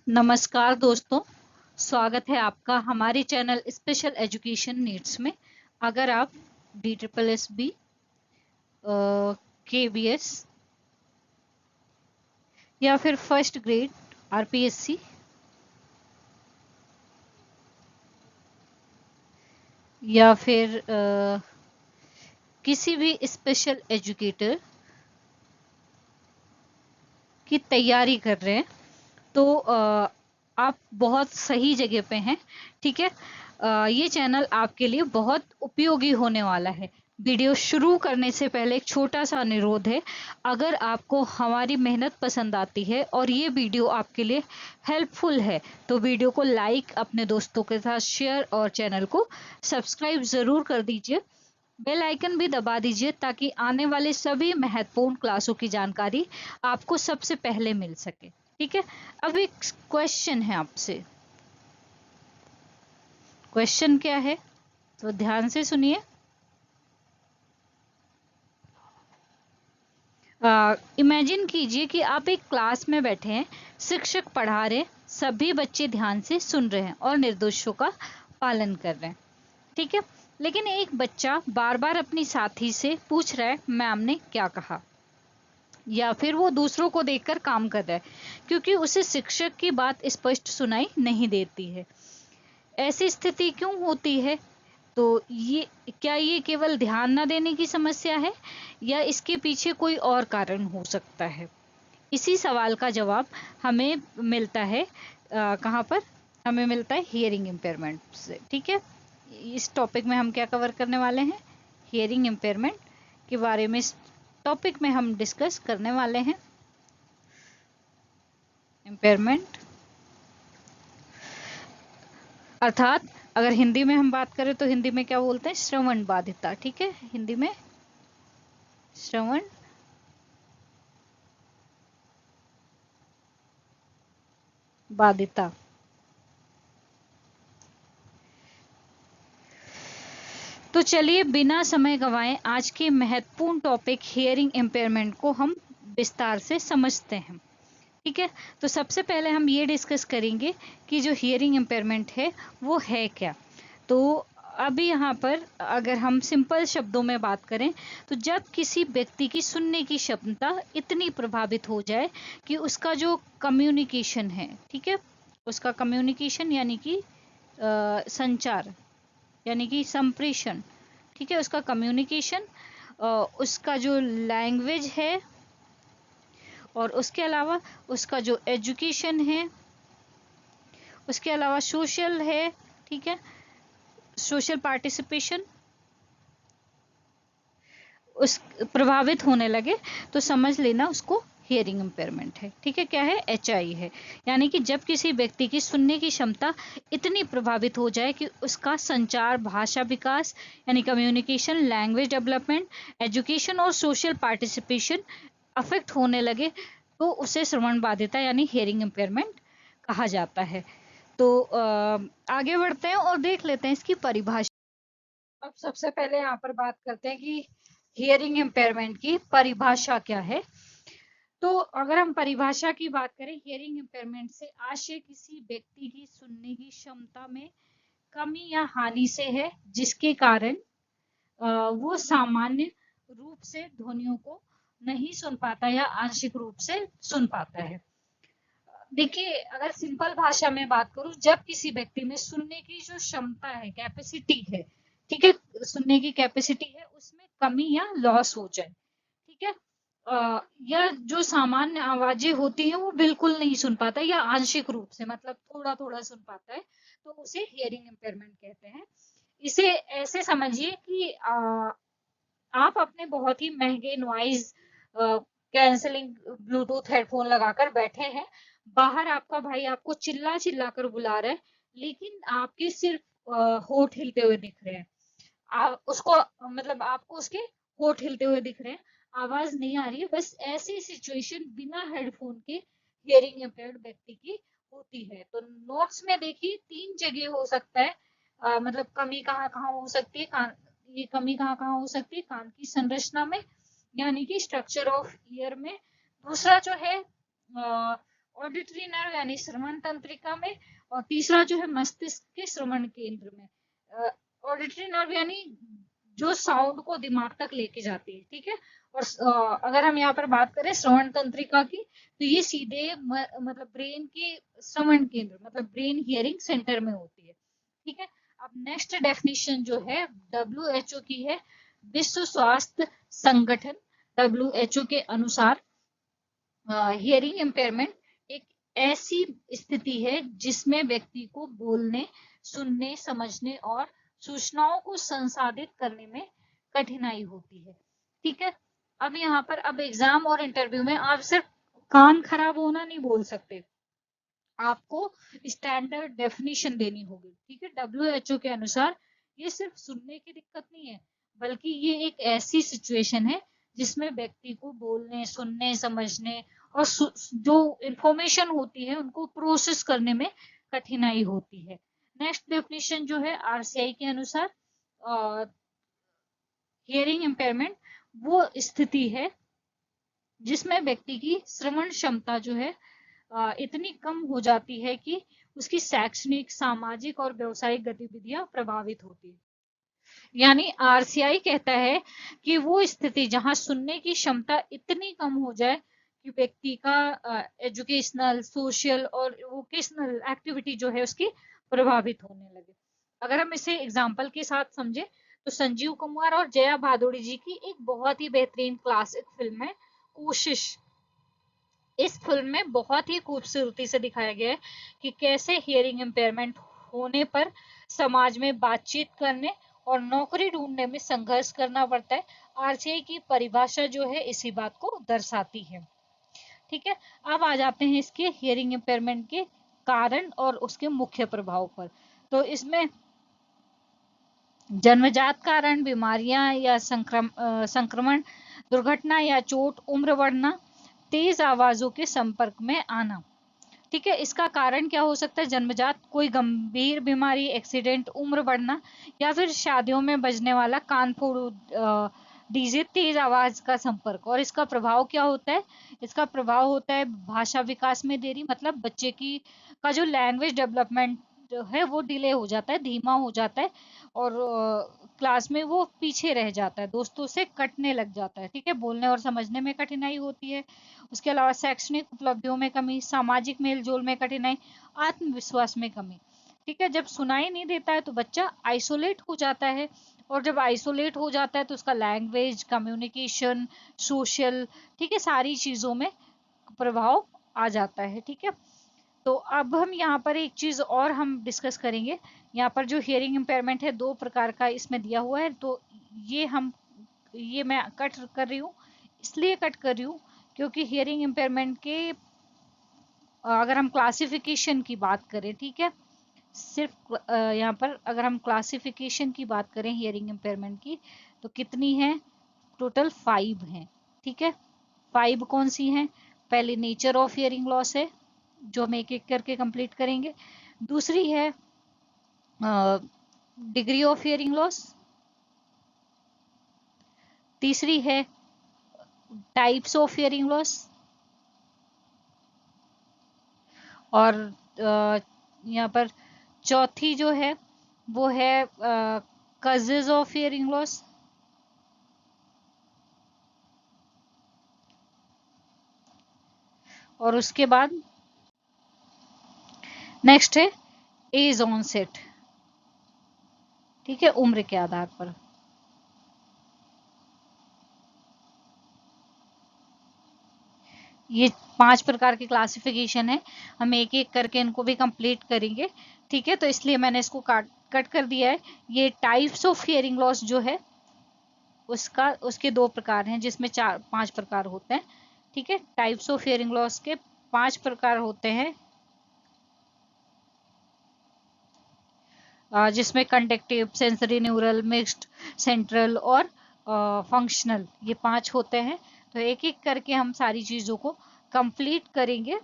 नमस्कार दोस्तों, स्वागत है आपका हमारे चैनल स्पेशल एजुकेशन नीड्स में। अगर आप DSSB, KBS या फिर फर्स्ट ग्रेड RPSC या फिर किसी भी स्पेशल एजुकेटर की तैयारी कर रहे हैं तो आप बहुत सही जगह पे हैं। ठीक है, ये चैनल आपके लिए बहुत उपयोगी होने वाला है। वीडियो शुरू करने से पहले एक छोटा सा अनुरोध है, अगर आपको हमारी मेहनत पसंद आती है और ये वीडियो आपके लिए हेल्पफुल है तो वीडियो को लाइक, अपने दोस्तों के साथ शेयर और चैनल को सब्सक्राइब ज़रूर कर दीजिए। बेल आइकन भी दबा दीजिए ताकि आने वाले सभी महत्वपूर्ण क्लासों की जानकारी आपको सबसे पहले मिल सके। ठीक है, अब एक क्वेश्चन है आपसे। क्वेश्चन क्या है तो ध्यान से सुनिए। इमेजिन कीजिए कि आप एक क्लास में बैठे हैं, शिक्षक पढ़ा रहे हैं, सभी बच्चे ध्यान से सुन रहे हैं और निर्देशों का पालन कर रहे हैं। ठीक है, लेकिन एक बच्चा बार बार अपनी साथी से पूछ रहा है मैम ने क्या कहा, या फिर वो दूसरों को देखकर काम कर रहा है क्योंकि उसे शिक्षक की बात स्पष्ट सुनाई नहीं देती है। ऐसी स्थिति क्यों होती है? तो ये केवल ध्यान न देने की समस्या है या इसके पीछे कोई और कारण हो सकता है? इसी सवाल का जवाब हमें मिलता है कहाँ पर? हमें मिलता है हियरिंग इम्पेयरमेंट से। ठीक है, इस टॉपिक में हम क्या कवर करने वाले हैं? हियरिंग इम्पेयरमेंट के बारे में इस टॉपिक में हम डिस्कस करने वाले हैं। इम्पेयरमेंट अर्थात अगर हिंदी में हम बात करें तो हिंदी में क्या बोलते हैं? श्रवण बाधिता। ठीक है, हिंदी में श्रवण बाधिता। तो चलिए बिना समय गंवाए आज के महत्वपूर्ण टॉपिक हियरिंग इम्पेयरमेंट को हम विस्तार से समझते हैं। ठीक है, तो सबसे पहले हम ये डिस्कस करेंगे कि जो हियरिंग इम्पेयरमेंट है वो है क्या। तो अभी यहाँ पर अगर हम सिंपल शब्दों में बात करें तो जब किसी व्यक्ति की सुनने की क्षमता इतनी प्रभावित हो जाए कि उसका जो कम्युनिकेशन है, ठीक है, उसका कम्युनिकेशन यानी कि संचार यानी कि संप्रेषण, ठीक है, उसका कम्युनिकेशन, उसका जो लैंग्वेज है और उसके अलावा उसका जो एजुकेशन है, उसके अलावा सोशल है, ठीक है, सोशल पार्टिसिपेशन उस प्रभावित होने लगे तो समझ लेना उसको हियरिंग इम्पेयरमेंट है। ठीक है, क्या है? HI है। यानी कि जब किसी व्यक्ति की सुनने की क्षमता इतनी प्रभावित हो जाए कि उसका संचार, भाषा विकास यानी कम्युनिकेशन, लैंग्वेज डेवलपमेंट, एजुकेशन और सोशल पार्टिसिपेशन अफेक्ट होने लगे तो उसे श्रवण बाधिता यानी हियरिंग इम्पेयरमेंट कहा जाता है। तो आगे बढ़ते हैं और देख लेते हैं इसकी परिभाषा। अब सबसे पहले यहाँ पर बात करते हैं कि हियरिंग इम्पेयरमेंट की परिभाषा क्या है। तो अगर हम परिभाषा की बात करें, हियरिंग इम्पेयरमेंट से आशय किसी व्यक्ति की सुनने की क्षमता में कमी या हानि से है जिसके कारण वो सामान्य रूप से ध्वनियों को नहीं सुन पाता या आंशिक रूप से सुन पाता है। देखिए, अगर सिंपल भाषा में बात करूं, जब किसी व्यक्ति में सुनने की जो क्षमता है, कैपेसिटी है, ठीक है, सुनने की कैपेसिटी है, उसमें कमी या लॉस हो जाए, ठीक है, या जो सामान्य आवाजें होती हैं वो बिल्कुल नहीं सुन पाता या आंशिक रूप से, मतलब थोड़ा थोड़ा सुन पाता है, तो उसे हियरिंग इम्पेयरमेंट कहते हैं। इसे ऐसे समझिए कि आप अपने बहुत ही महंगे नॉइज कैंसलिंग ब्लूटूथ हेडफोन लगाकर बैठे हैं, बाहर आपका भाई आपको चिल्ला चिल्ला कर बुला रहा है, लेकिन आपके सिर्फ होठ हिलते हुए दिख रहे हैं। आप उसको मतलब आपको उसके होठ हिलते हुए दिख रहे हैं, आवाज नहीं आ रही है। बस ऐसी सिचुएशन बिना हेडफोन के हियरिंग इम्पेयर्ड व्यक्ति की होती है। तो नोट्स में देखिए 3 जगह हो सकता है, मतलब कमी कहाँ कहाँ हो सकती है, कान, ये कमी कहाँ कहाँ हो सकती है? कान की संरचना में यानी कि स्ट्रक्चर ऑफ ईयर में। दूसरा जो है ऑडिटरी नर्व यानी श्रवण तंत्रिका में, और तीसरा जो है मस्तिष्क के श्रवण केंद्र में। ऑडिटरी नर्व यानी जो साउंड को दिमाग तक लेके जाती है, ठीक है। और अगर हम यहाँ पर बात करें श्रवण तंत्रिका की, तो ये सीधे मतलब ब्रेन के श्रवण केंद्र मतलब ब्रेन हियरिंग सेंटर में होती है, ठीक है। अब नेक्स्ट डेफिनेशन जो है WHO की है, विश्व स्वास्थ्य संगठन WHO के अनुसार हियरिंग इम्पेयरमेंट एक ऐसी स्थिति है जिसमें व्यक्ति को बोलने, सुनने, समझने और सूचनाओं को संसाधित करने में कठिनाई होती है, ठीक है। अब यहाँ पर अब एग्जाम और इंटरव्यू में आप सिर्फ कान खराब होना नहीं बोल सकते, आपको स्टैंडर्ड डेफिनेशन देनी होगी, ठीक है। WHO के अनुसार ये सिर्फ सुनने की दिक्कत नहीं है, बल्कि ये एक ऐसी सिचुएशन है जिसमें व्यक्ति को बोलने, सुनने, समझने और जो इंफॉर्मेशन होती है उनको प्रोसेस करने में कठिनाई होती है। नेक्स्ट डेफिनेशन जो है RCI के अनुसार हियरिंग इम्पेयरमेंट वो स्थिति है जिसमें व्यक्ति की श्रवण क्षमता जो है इतनी कम हो जाती है कि उसकी शैक्षणिक, सामाजिक और व्यावसायिक गतिविधियां प्रभावित होती है। यानी RCI कहता है कि वो स्थिति जहां सुनने की क्षमता इतनी कम हो जाए कि व्यक्ति का एजुकेशनल, सोशल और वोकेशनल एक्टिविटी जो है उसकी प्रभावित होने लगे। अगर हम इसे एग्जाम्पल के साथ समझे तो संजीव कुमार और जया भादुड़ी जी की एक बहुत ही बेहतरीन क्लासिक फिल्म है कोशिश। इस फिल्म में बहुत ही खूबसूरती से दिखाया गया है कि कैसे हियरिंग इम्पेयरमेंट होने पर समाज में बातचीत करने और नौकरी ढूंढने में संघर्ष करना पड़ता है। RCI की परिभाषा जो है इसी बात को दर्शाती है, ठीक है। अब आ जाते हैं इसके हियरिंग इम्पेयरमेंट के कारण और उसके मुख्य प्रभाव पर। तो इसमें जन्मजात कारण, बीमारियां या संक्रमण, दुर्घटना या चोट, उम्र बढ़ना, तेज आवाजों के संपर्क में आना, ठीक है। इसका कारण क्या हो सकता है? जन्मजात कोई गंभीर बीमारी, एक्सीडेंट, उम्र बढ़ना, या फिर शादियों में बजने वाला कानफोड़ डीजे, तेज आवाज का संपर्क। और इसका प्रभाव क्या होता है? इसका प्रभाव होता है भाषा विकास में देरी, मतलब बच्चे की का जो लैंग्वेज डेवलपमेंट है वो डिले हो जाता है, धीमा हो जाता है, और क्लास में वो पीछे रह जाता है, दोस्तों से कटने लग जाता है, ठीक है। बोलने और समझने में कठिनाई होती है। उसके अलावा शैक्षणिक उपलब्धियों में कमी, सामाजिक मेलजोल में कठिनाई, आत्मविश्वास में कमी, ठीक है। जब सुनाई नहीं देता है तो बच्चा आइसोलेट हो जाता है, और जब आइसोलेट हो जाता है तो उसका लैंग्वेज, कम्युनिकेशन, सोशल, ठीक है, सारी चीजों में प्रभाव आ जाता है, ठीक है। तो अब हम यहाँ पर एक चीज और हम डिस्कस करेंगे। यहाँ पर जो हियरिंग इम्पेयरमेंट है दो प्रकार का इसमें दिया हुआ है, तो ये मैं कट कर रही हूँ, इसलिए कट कर रही हूँ क्योंकि हियरिंग इम्पेयरमेंट के अगर हम क्लासिफिकेशन की बात करें, ठीक है, सिर्फ यहाँ पर अगर हम क्लासिफिकेशन की बात करें हियरिंग इम्पेयरमेंट की, तो कितनी है? टोटल 5 हैं, ठीक है। 5 कौन सी हैं? पहले नेचर ऑफ हियरिंग लॉस है, जो हम एक एक करके कंप्लीट करेंगे। दूसरी है डिग्री ऑफ हियरिंग लॉस। तीसरी है टाइप्स ऑफ हियरिंग लॉस। और यहाँ पर चौथी जो है वो है कजेज ऑफ हियरिंग लॉस। और उसके बाद नेक्स्ट है एज ऑनसेट, ठीक है, उम्र के आधार पर। ये 5 प्रकार की क्लासिफिकेशन है, हम एक एक करके इनको भी कंप्लीट करेंगे, ठीक है। तो इसलिए मैंने इसको कट कर दिया है। ये टाइप्स ऑफ हियरिंग लॉस जो है उसके 2 प्रकार हैं, जिसमें 5 प्रकार होते हैं, ठीक है। टाइप्स ऑफ हियरिंग लॉस के 5 प्रकार होते हैं, जिसमें conductive, sensory neural, mixed, central और फंक्शनल, ये 5 होते हैं। तो एक एक करके हम सारी चीजों को कंप्लीट करेंगे,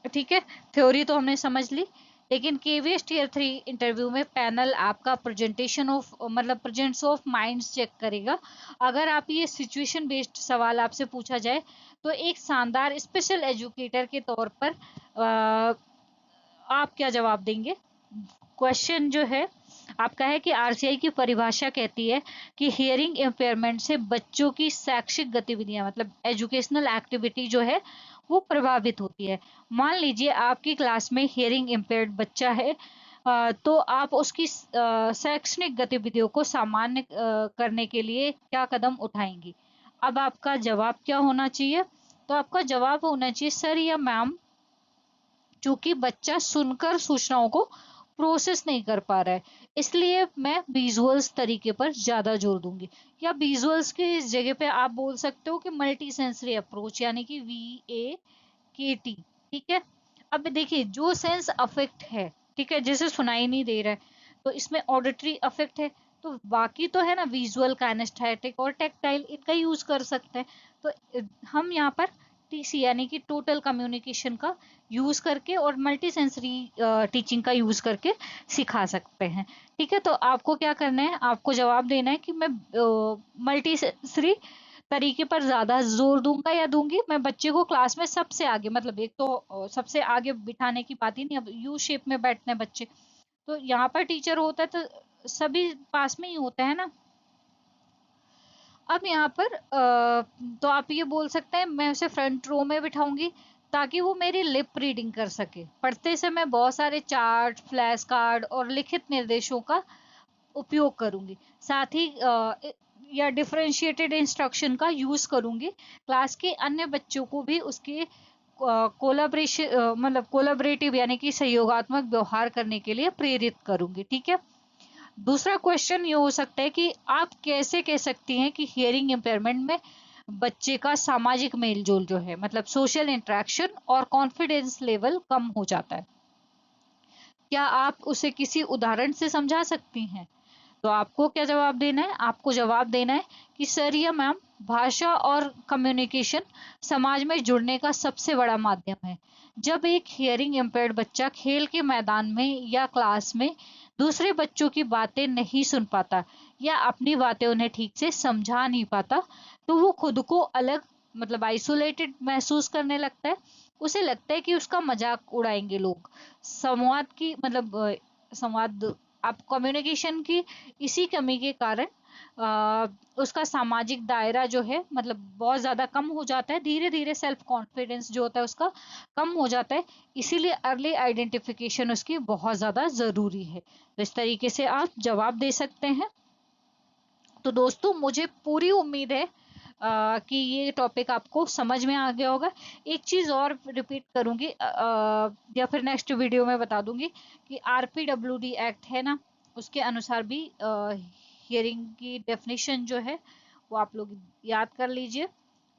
ठीक है। थ्योरी तो हमने समझ ली, लेकिन केवीएस टीयर 3 इंटरव्यू में पैनल आपका प्रेजेंटेशन ऑफ मतलब प्रेजेंस ऑफ माइंड्स चेक करेगा। अगर आप ये सिचुएशन बेस्ड सवाल आपसे पूछा जाए तो एक शानदार स्पेशल एजुकेटर के तौर पर आप क्या जवाब देंगे। क्वेश्चन जो है आपका है कि आरसीआई की परिभाषा कहती है कि हियरिंग इम्पेयरमेंट से बच्चों की शैक्षिक गतिविधियां मतलब एजुकेशनल एक्टिविटी जो है वो प्रभावित होती है। मान लीजिए आपकी क्लास में हियरिंग इम्पेयर्ड बच्चा है, तो आप उसकी शैक्षणिक गतिविधियों को सामान्य करने के लिए क्या कदम उठाएंगी। अब आपका जवाब क्या होना चाहिए। तो आपका जवाब होना चाहिए, सर या मैम, चूंकि बच्चा सुनकर सूचनाओं को प्रोसेस नहीं कर पा रहा है, इसलिए मैं विजुअल्स तरीके पर ज्यादा जोर दूंगी। या विजुअल्स की इस जगह पे आप बोल सकते हो कि मल्टी सेंसरी अप्रोच, यानी कि VAKT। ठीक है। अब देखिए जो सेंस अफेक्ट है, ठीक है, जैसे सुनाई नहीं दे रहा है तो इसमें ऑडिटरी अफेक्ट है, तो बाकी तो है ना विजुअल, काइनेस्थेटिक और टेक्टाइल, इनका यूज कर सकते हैं। तो हम यहाँ पर TC यानी कि टोटल कम्युनिकेशन का यूज करके और मल्टी सेंसरी टीचिंग का यूज करके सिखा सकते हैं। ठीक है। तो आपको क्या करना है, आपको जवाब देना है कि मैं मल्टी सेंसरी तरीके पर ज्यादा जोर दूंगा या दूंगी। मैं बच्चे को क्लास में सबसे आगे, मतलब एक तो सबसे आगे बिठाने की बात ही नहीं, अब यू शेप में बैठते हैं बच्चे, तो यहाँ पर टीचर होता है तो सभी पास में ही होते हैं ना। अब यहाँ पर तो आप ये बोल सकते हैं मैं उसे फ्रंट रो में बिठाऊंगी ताकि वो मेरी लिप रीडिंग कर सके। पढ़ते समय बहुत सारे चार्ट, फ्लैश कार्ड और लिखित निर्देशों का उपयोग करूंगी। साथ ही या डिफरेंशिएटेड इंस्ट्रक्शन का यूज करूंगी। क्लास के अन्य बच्चों को भी उसके कोलाब्रेशन मतलब कोलाबरेटिव यानी कि सहयोगात्मक व्यवहार करने के लिए प्रेरित करूंगी। ठीक है। दूसरा क्वेश्चन ये हो सकता है कि आप कैसे कह सकती हैं कि हियरिंग इम्पेयरमेंट में बच्चे का सामाजिक मेलजोल जो है मतलब सोशल इंटरेक्शन और कॉन्फिडेंस लेवल कम हो जाता है। क्या आप उसे किसी उदाहरण से समझा सकती हैं। तो आपको क्या जवाब देना है, आपको जवाब देना है कि सर या मैम, भाषा और कम्युनिकेशन समाज में जुड़ने का सबसे बड़ा माध्यम है। जब एक हियरिंग इम्पेयर्ड बच्चा खेल के मैदान में या क्लास में दूसरे बच्चों की बातें नहीं सुन पाता या अपनी बातें उन्हें ठीक से समझा नहीं पाता, तो वो खुद को अलग मतलब आइसोलेटेड महसूस करने लगता है। उसे लगता है कि उसका मजाक उड़ाएंगे लोग। संवाद की मतलब संवाद आप कम्युनिकेशन की इसी कमी के कारण उसका सामाजिक दायरा जो है मतलब बहुत ज्यादा कम हो जाता है। धीरे धीरे सेल्फ कॉन्फिडेंस जो होता है उसका कम हो जाता है। इसीलिए अर्ली आइडेंटिफिकेशन उसकी बहुत ज्यादा जरूरी है। तो इस तरीके से आप जवाब दे सकते हैं। तो दोस्तों मुझे पूरी उम्मीद है कि ये टॉपिक आपको समझ में आ गया होगा। एक चीज और रिपीट करूंगी या फिर नेक्स्ट वीडियो में बता दूंगी कि RPWD एक्ट है ना, उसके अनुसार भी हियरिंग की डेफिनेशन जो है वो आप लोग याद कर लीजिए।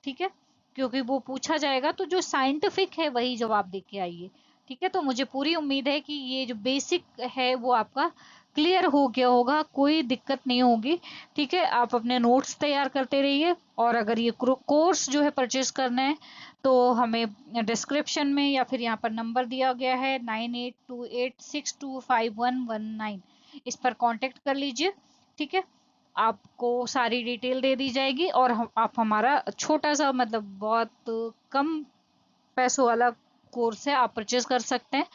ठीक है। क्योंकि वो पूछा जाएगा तो जो साइंटिफिक है वही जवाब दे के आइए। ठीक है। तो मुझे पूरी उम्मीद है कि ये जो बेसिक है वो आपका क्लियर हो गया होगा, कोई दिक्कत नहीं होगी। ठीक है। आप अपने नोट्स तैयार करते रहिए और अगर ये कोर्स जो है परचेज करना है तो हमें डिस्क्रिप्शन में या फिर यहाँ पर नंबर दिया गया है 9828625119, इस पर कांटेक्ट कर लीजिए। ठीक है। आपको सारी डिटेल दे दी जाएगी और आप हमारा छोटा सा मतलब बहुत कम पैसों वाला कोर्स है, आप परचेज कर सकते हैं।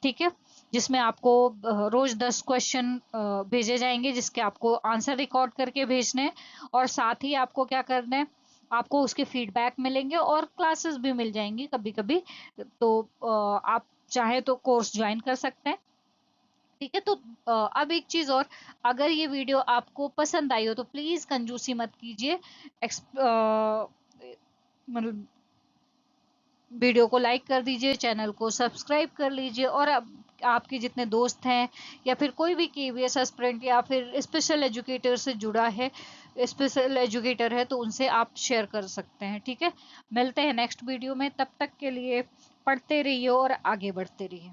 ठीक है। जिसमें आपको रोज 10 क्वेश्चन भेजे जाएंगे जिसके आपको आंसर रिकॉर्ड करके भेजने हैं। और साथ ही आपको क्या करना है, आपको उसके फीडबैक मिलेंगे और क्लासेस भी मिल जाएंगी कभी कभी। तो आप चाहे तो कोर्स ज्वाइन कर सकते हैं। ठीक है। तो अब एक चीज और, अगर ये वीडियो आपको पसंद आई हो तो प्लीज कंजूसी मत कीजिए। मतलब वीडियो को लाइक कर दीजिए, चैनल को सब्सक्राइब कर लीजिए और अब आपके जितने दोस्त हैं या फिर कोई भी KVS एस्पिरेंट या फिर स्पेशल एजुकेटर से जुड़ा है, स्पेशल एजुकेटर है, तो उनसे आप शेयर कर सकते हैं। ठीक है। मिलते हैं नेक्स्ट वीडियो में, तब तक के लिए पढ़ते रहिए और आगे बढ़ते रहिए।